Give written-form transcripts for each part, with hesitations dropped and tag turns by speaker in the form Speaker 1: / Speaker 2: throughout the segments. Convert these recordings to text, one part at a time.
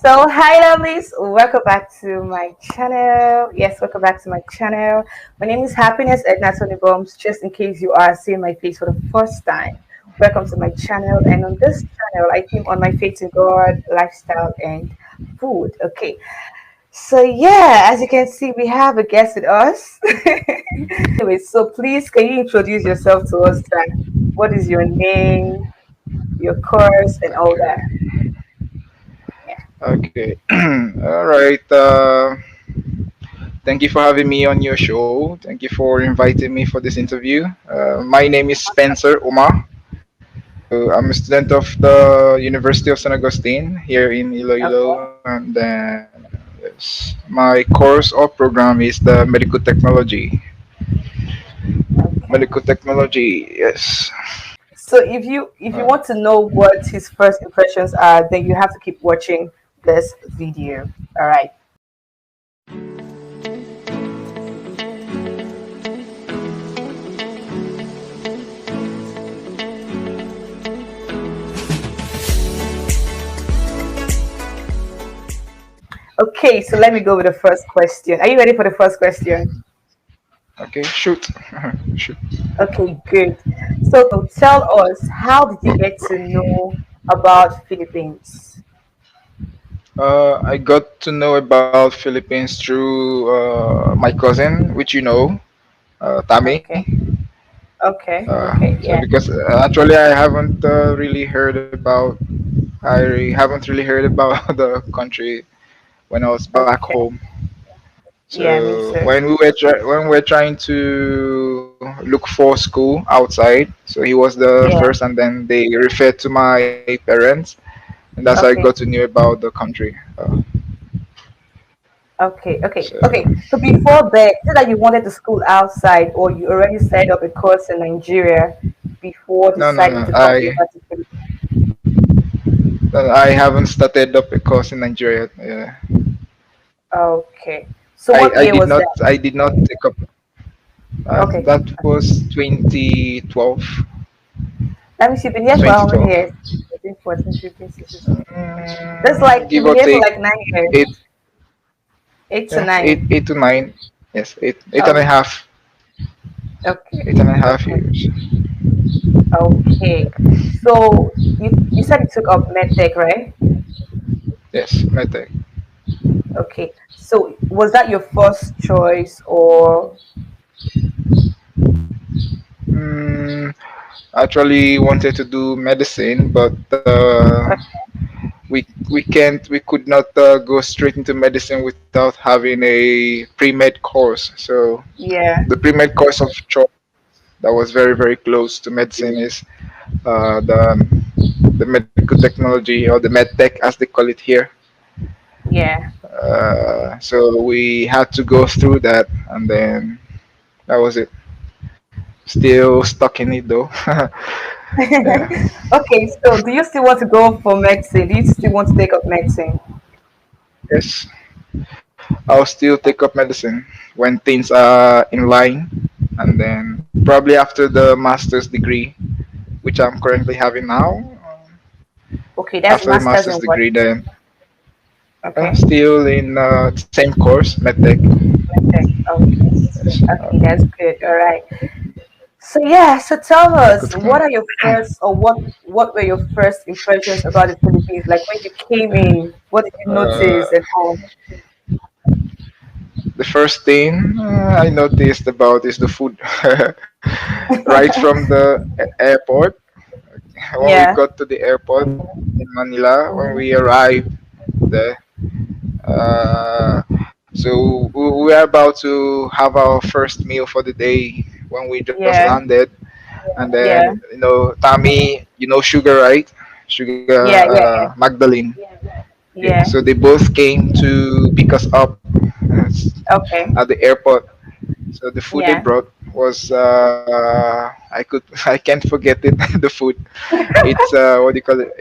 Speaker 1: Hi lovelies, welcome back to my channel. Yes, welcome back to my channel. My name is Happiness Edna Tony Bombs. Just in case you are seeing my face for the first time, welcome to my channel. And on this channel, I theme on my faith in God, lifestyle, and food. Okay, so yeah, as you can see, we have a guest with us. Anyway, so please, can you introduce yourself to us? What is your name, your course, and all
Speaker 2: Okay.
Speaker 1: that? Yeah.
Speaker 2: Okay. All right. Thank you for having me on your show. Thank you for inviting me for this interview. My name is Spencer Uma. So I'm a student of the University of San Agustin here in
Speaker 1: Okay.
Speaker 2: Iloilo, and then yes, my course or program is the medical technology.
Speaker 1: Okay.
Speaker 2: Medical technology. Yes.
Speaker 1: So if you
Speaker 2: Uh,
Speaker 1: want to know what his first impressions are, then you have to keep watching this video. All right. Okay, so let me go with the first question. Are you ready for the first question?
Speaker 2: okay. Shoot. Shoot.
Speaker 1: Okay, good. So tell us, how did you get to know about Philippines?
Speaker 2: I got to know about Philippines through my cousin, which you know, Tami.
Speaker 1: Okay. Okay. Okay.
Speaker 2: So
Speaker 1: Yeah.
Speaker 2: because actually I haven't really heard about I haven't really heard about the country when I was back
Speaker 1: Okay.
Speaker 2: home.
Speaker 1: Yeah, me
Speaker 2: So
Speaker 1: too.
Speaker 2: when we were trying to look for school outside, so he was the first,
Speaker 1: Yeah.
Speaker 2: and then they referred to my parents, and that's how I got to
Speaker 1: Okay.
Speaker 2: know about the country.
Speaker 1: Okay, okay,
Speaker 2: So
Speaker 1: okay. So before that, is it that you wanted to school outside, or you already set up a course in Nigeria before
Speaker 2: no, no,
Speaker 1: deciding
Speaker 2: no.
Speaker 1: to come over to Philippines?
Speaker 2: I haven't started up a course in Nigeria. Yeah.
Speaker 1: Okay. So what
Speaker 2: I
Speaker 1: year
Speaker 2: did
Speaker 1: was
Speaker 2: not
Speaker 1: that?
Speaker 2: I did not take up
Speaker 1: Okay.
Speaker 2: that was 2012.
Speaker 1: Let me see. You've been here for how many
Speaker 2: 2012.
Speaker 1: years? 13, 14, 15, 16, 17. That's like
Speaker 2: Give
Speaker 1: you've
Speaker 2: or
Speaker 1: been here for
Speaker 2: take
Speaker 1: like 9 years,
Speaker 2: eight,
Speaker 1: 8 to 9.
Speaker 2: 8 to 9. Yes, eight and a
Speaker 1: Oh,
Speaker 2: half,
Speaker 1: okay,
Speaker 2: 8.5
Speaker 1: okay,
Speaker 2: years.
Speaker 1: okay. So you said you took up medtech, right?
Speaker 2: Yes, medtech.
Speaker 1: Okay. So was that your first choice, or
Speaker 2: Mm, Actually wanted to do medicine, but we could not go straight into medicine without having a pre-med course. So
Speaker 1: yeah,
Speaker 2: the pre-med course of choice that was very very close to medicine is uh, the the medical technology or the med tech as they call it here.
Speaker 1: yeah?
Speaker 2: So we had to go through that, and then that was it. Still stuck in it though. Yeah.
Speaker 1: Okay, so do you still want to go for medicine? Do you still want to take up medicine?
Speaker 2: Yes, I'll still take up medicine when things are in line, and then probably after the master's degree, which I'm currently having now.
Speaker 1: Okay, that's
Speaker 2: After the
Speaker 1: masters in
Speaker 2: master's
Speaker 1: what?
Speaker 2: degree, then
Speaker 1: Okay,
Speaker 2: still in same course, medtech.
Speaker 1: medtech. Okay,
Speaker 2: Yes,
Speaker 1: okay, that's good. All right. So yeah, so tell
Speaker 2: medical
Speaker 1: us, what are
Speaker 2: technology.
Speaker 1: your first, or what were your first impressions about the Philippines? Like when you came in, what did you
Speaker 2: Uh,
Speaker 1: notice and all?
Speaker 2: the first thing I noticed about is the food. Right from the airport, when we
Speaker 1: Yeah.
Speaker 2: got to the airport in Manila, when
Speaker 1: Hmm.
Speaker 2: we arrived there, uh, so we were about to have our first meal for the day when we just
Speaker 1: Yeah.
Speaker 2: landed, and then
Speaker 1: Yeah.
Speaker 2: Tommy, Sugar, right? Sugar,
Speaker 1: Yeah. Yeah.
Speaker 2: Magdalene. Okay,
Speaker 1: Yeah.
Speaker 2: so they both came to pick us up
Speaker 1: Okay.
Speaker 2: at the airport. So the food they
Speaker 1: Yeah.
Speaker 2: brought was I can't forget it. The food. It's what do you call it?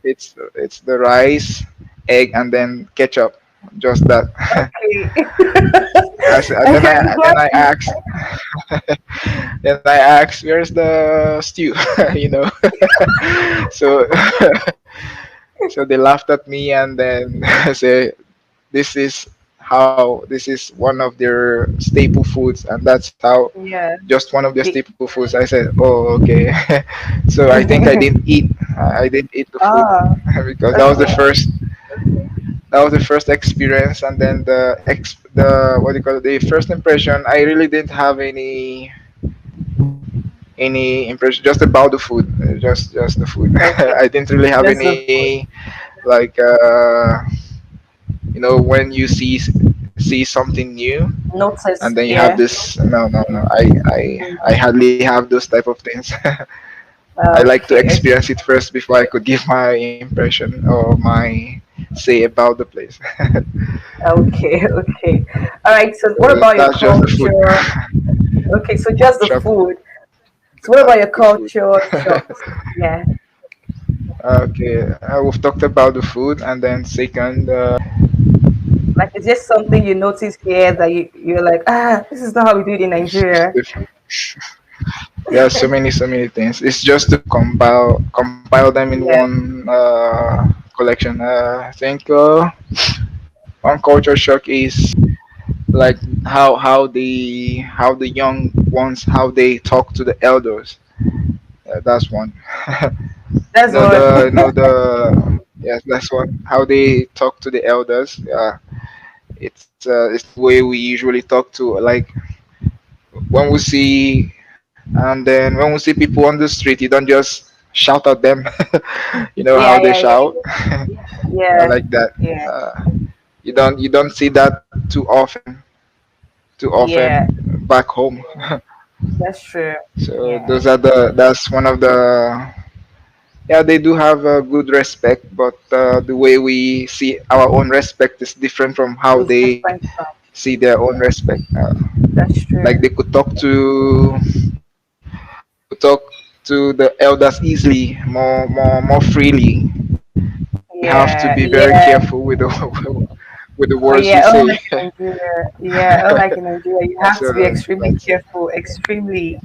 Speaker 2: It's the rice, egg, and then ketchup. Just that.
Speaker 1: Okay.
Speaker 2: Then I asked then I asked where's the stew, you know. So So they laughed at me and then say, this is this is one of their staple foods, and that's how
Speaker 1: Yeah.
Speaker 2: just one of their
Speaker 1: The,
Speaker 2: staple foods. I said, oh, okay. So I think I didn't eat the food
Speaker 1: oh,
Speaker 2: because
Speaker 1: okay.
Speaker 2: that was the first experience, and then the what do you call it, the first impression. I really didn't have any impression just about the food, just the food.
Speaker 1: Okay.
Speaker 2: I didn't really have
Speaker 1: Just the food.
Speaker 2: any like when you see something new,
Speaker 1: Notice.
Speaker 2: and then you have
Speaker 1: Yeah.
Speaker 2: this. No, I hardly have those type of things. I like to
Speaker 1: Okay.
Speaker 2: experience it first before I could give my impression or my say about the place.
Speaker 1: Okay. Okay. All right. So, what
Speaker 2: So
Speaker 1: about your
Speaker 2: that's just the food.
Speaker 1: culture? Okay. So, just the
Speaker 2: Shock.
Speaker 1: food. So, what about your
Speaker 2: The food.
Speaker 1: culture shocks? Yeah.
Speaker 2: Okay, we've talked about the food, and then second,
Speaker 1: Like, is there something you notice here that you're like, this is not how we do it in Nigeria?
Speaker 2: yeah, so many things. It's just to compile them in
Speaker 1: Yeah.
Speaker 2: one collection. I think one culture shock is like how the young ones, how they talk to the elders. That's one.
Speaker 1: That's one.
Speaker 2: Yes, that's one. How they talk to the elders. It's the way we usually talk to, like when we see, and then when we see people on the street, you don't just shout at them. You know how
Speaker 1: Yeah.
Speaker 2: they
Speaker 1: Yeah. Yeah.
Speaker 2: shout.
Speaker 1: Yeah.
Speaker 2: Like that.
Speaker 1: Yeah.
Speaker 2: You don't see that too often
Speaker 1: Yeah.
Speaker 2: back home.
Speaker 1: That's true.
Speaker 2: So
Speaker 1: Yeah.
Speaker 2: that's one of the, yeah, they do have a good respect, but the way we see our own respect is different from how
Speaker 1: It's
Speaker 2: they
Speaker 1: different.
Speaker 2: see their own respect.
Speaker 1: That's
Speaker 2: Like
Speaker 1: true.
Speaker 2: they could talk to the elders easily, more freely. We have to
Speaker 1: Yeah.
Speaker 2: be very
Speaker 1: Yeah.
Speaker 2: careful with the with the
Speaker 1: Oh
Speaker 2: words we
Speaker 1: yeah,
Speaker 2: say.
Speaker 1: unlike in Nigeria. Yeah, unlike in Nigeria, you have to be
Speaker 2: So
Speaker 1: extremely
Speaker 2: that's
Speaker 1: careful, extremely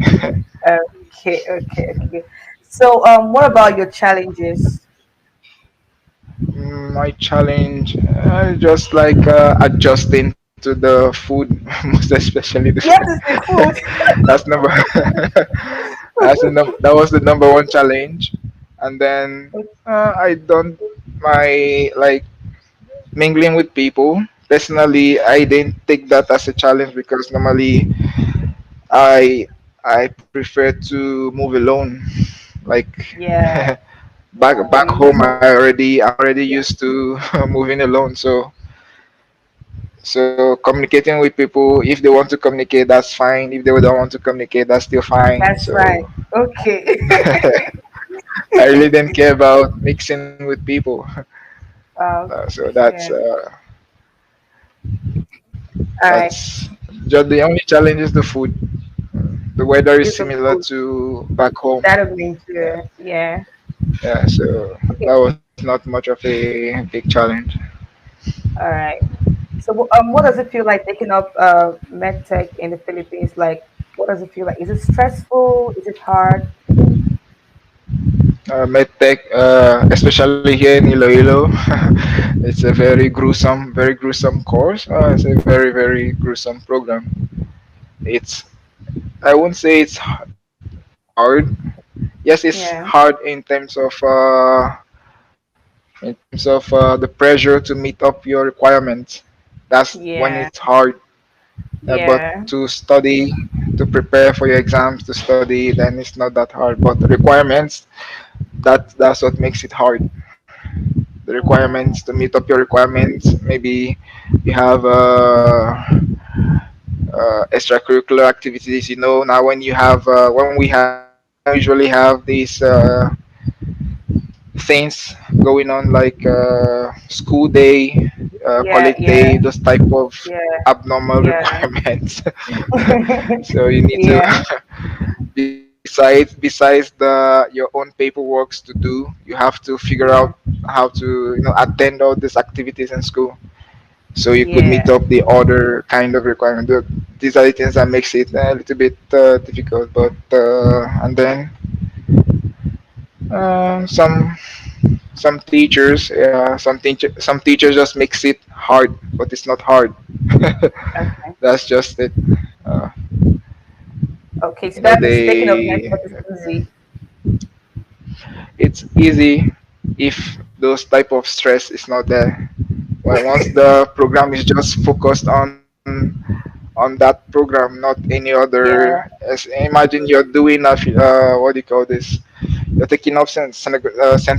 Speaker 1: okay, okay, okay. So what about your challenges?
Speaker 2: my challenge. Just like adjusting to the food, most especially the food.
Speaker 1: You have to say food.
Speaker 2: That's number. That was the number one challenge, and then I don't my like mingling with people. Personally, I didn't take that as a challenge because normally I I prefer to move alone. Like
Speaker 1: Yeah,
Speaker 2: back
Speaker 1: you
Speaker 2: home,
Speaker 1: move.
Speaker 2: I'm already used to moving alone. So communicating with people, if they want to communicate, that's fine. If they don't want to communicate, that's still fine.
Speaker 1: That's right.
Speaker 2: So
Speaker 1: Okay.
Speaker 2: I really didn't care about mixing with people. So
Speaker 1: Okay. All right.
Speaker 2: that's just the only challenge is the food. The weather is
Speaker 1: It's a
Speaker 2: similar
Speaker 1: food.
Speaker 2: to back home.
Speaker 1: That of
Speaker 2: Yeah,
Speaker 1: Nigeria. Yeah.
Speaker 2: yeah. So
Speaker 1: Okay.
Speaker 2: that was not much of a big challenge.
Speaker 1: All right. So, what does it feel like taking up medtech in the Philippines? Like, what does it feel like? Is it stressful? Is it hard?
Speaker 2: Medtech, especially here in Iloilo, it's a very gruesome course. It's a very gruesome program. It's I won't say it's hard. Yes, it's
Speaker 1: Yeah.
Speaker 2: hard in terms of the pressure to meet up your requirements. That's when
Speaker 1: Yeah.
Speaker 2: it's hard. But
Speaker 1: Yeah.
Speaker 2: to study, to prepare for your exams, to study, then it's not that hard. But the requirements, that's what makes it hard. The requirements, to meet up your requirements. Maybe you have extracurricular activities. Now when we usually have these things going on, like school day,
Speaker 1: Yeah.
Speaker 2: college
Speaker 1: Yeah.
Speaker 2: day, those type of
Speaker 1: Yeah.
Speaker 2: abnormal
Speaker 1: Yeah.
Speaker 2: requirements. So you need to
Speaker 1: Yeah.
Speaker 2: besides your own paperworks to do, you have to figure out
Speaker 1: Yeah.
Speaker 2: how to attend all these activities in school, so you could meet
Speaker 1: Yeah.
Speaker 2: up the other kind of requirement. These are the things that makes it a little bit difficult, but and then some some teachers, some teachers just makes it hard, but it's not hard.
Speaker 1: Okay.
Speaker 2: That's just it. Uh,
Speaker 1: Okay, so
Speaker 2: you know,
Speaker 1: that means taking up next
Speaker 2: they
Speaker 1: what is easy.
Speaker 2: it's easy if those type of stress is not there. Well, once the program is just focused on that program, not any other.
Speaker 1: Yeah.
Speaker 2: As imagine you're doing what do you call this? You're taking up Saint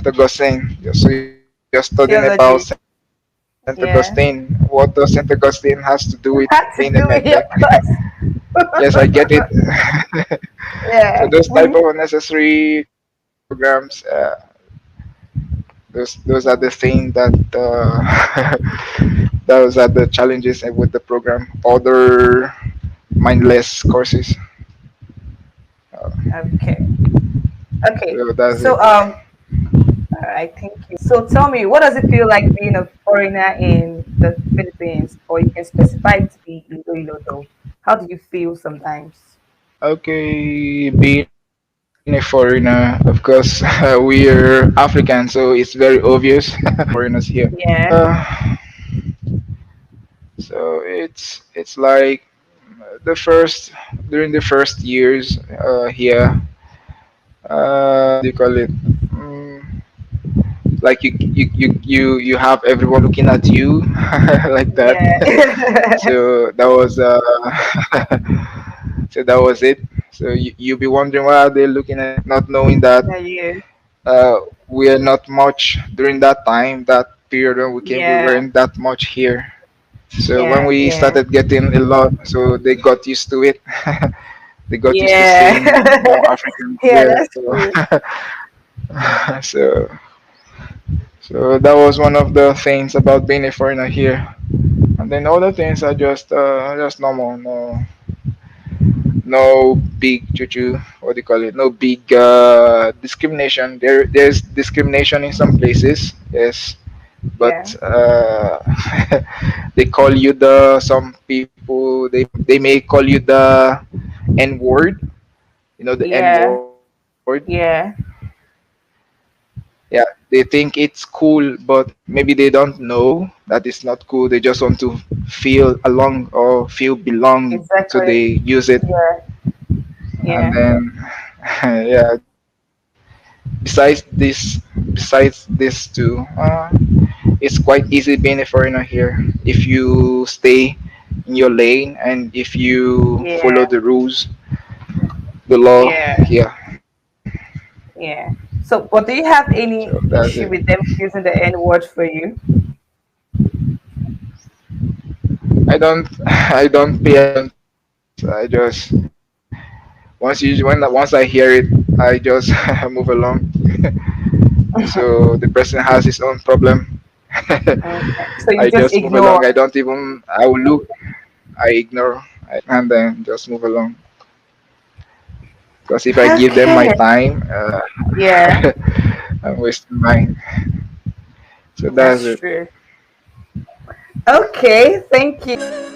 Speaker 2: Augustine. So you're studying about Saint
Speaker 1: Theology.
Speaker 2: Augustine. What does Saint
Speaker 1: Yeah.
Speaker 2: Augustine has to do with being a
Speaker 1: Had
Speaker 2: medtech?
Speaker 1: to do with your course.
Speaker 2: Yes, I get it. So
Speaker 1: Yeah.
Speaker 2: those type of
Speaker 1: Mhm.
Speaker 2: unnecessary programs, those are the things that those are the challenges with the program. Other mindless courses.
Speaker 1: Okay. Okay.
Speaker 2: So that's
Speaker 1: So
Speaker 2: it.
Speaker 1: all right, thank you. So tell me, what does it feel like being a foreigner in the Philippines, or you can specify it to be Iloilo though? How do you feel sometimes?
Speaker 2: Okay, being a foreigner, of course, we're African, so it's very obvious foreigners here.
Speaker 1: Yeah.
Speaker 2: So it's like the first during the first years here. What do you call it? Mm, like you have everyone looking at you like that.
Speaker 1: Yeah.
Speaker 2: So that was so that was it. So you be wondering why are they looking at me, not knowing that
Speaker 1: Yeah, yeah.
Speaker 2: uh, we are not much during that time, that period when we came. We
Speaker 1: Yeah.
Speaker 2: weren't that much here. So when
Speaker 1: Yeah,
Speaker 2: we
Speaker 1: yeah.
Speaker 2: started getting a lot, so they got used to it. They got used to
Speaker 1: Yeah.
Speaker 2: seeing more Africans
Speaker 1: Yeah,
Speaker 2: here.
Speaker 1: that's
Speaker 2: So,
Speaker 1: true.
Speaker 2: so so that was one of the things about being a foreigner here. And then other things are just normal. No big chuchu. What do you call it? No big discrimination. There's discrimination in some places. Yes,
Speaker 1: Yeah.
Speaker 2: but they call you the some people they may call you the N word. You know the N
Speaker 1: Yeah.
Speaker 2: word.
Speaker 1: Yeah.
Speaker 2: Yeah, they think it's cool, but maybe they don't know that it's not cool. They just want to feel along or feel belong, so
Speaker 1: Exactly.
Speaker 2: they use it.
Speaker 1: Yeah.
Speaker 2: And
Speaker 1: Yeah.
Speaker 2: then, yeah. Besides this too, it's quite easy being a foreigner here if you stay in your lane and if you follow
Speaker 1: Yeah.
Speaker 2: the rules, the law.
Speaker 1: Yeah.
Speaker 2: Yeah,
Speaker 1: Yeah. So, but do you have
Speaker 2: so
Speaker 1: any
Speaker 2: that's it.
Speaker 1: issue with them using the N word for you?
Speaker 2: I don't pay attention to it. I just once I hear it, I just move along. So the person has his own problem.
Speaker 1: Okay. So you
Speaker 2: I
Speaker 1: just
Speaker 2: just move along.
Speaker 1: ignore.
Speaker 2: I don't even. I will look. I ignore. And then just move along. Because if I give them my
Speaker 1: Okay.
Speaker 2: time,
Speaker 1: Yeah,
Speaker 2: I'm wasting mine. So that's
Speaker 1: that's
Speaker 2: it.
Speaker 1: true. Okay, thank you.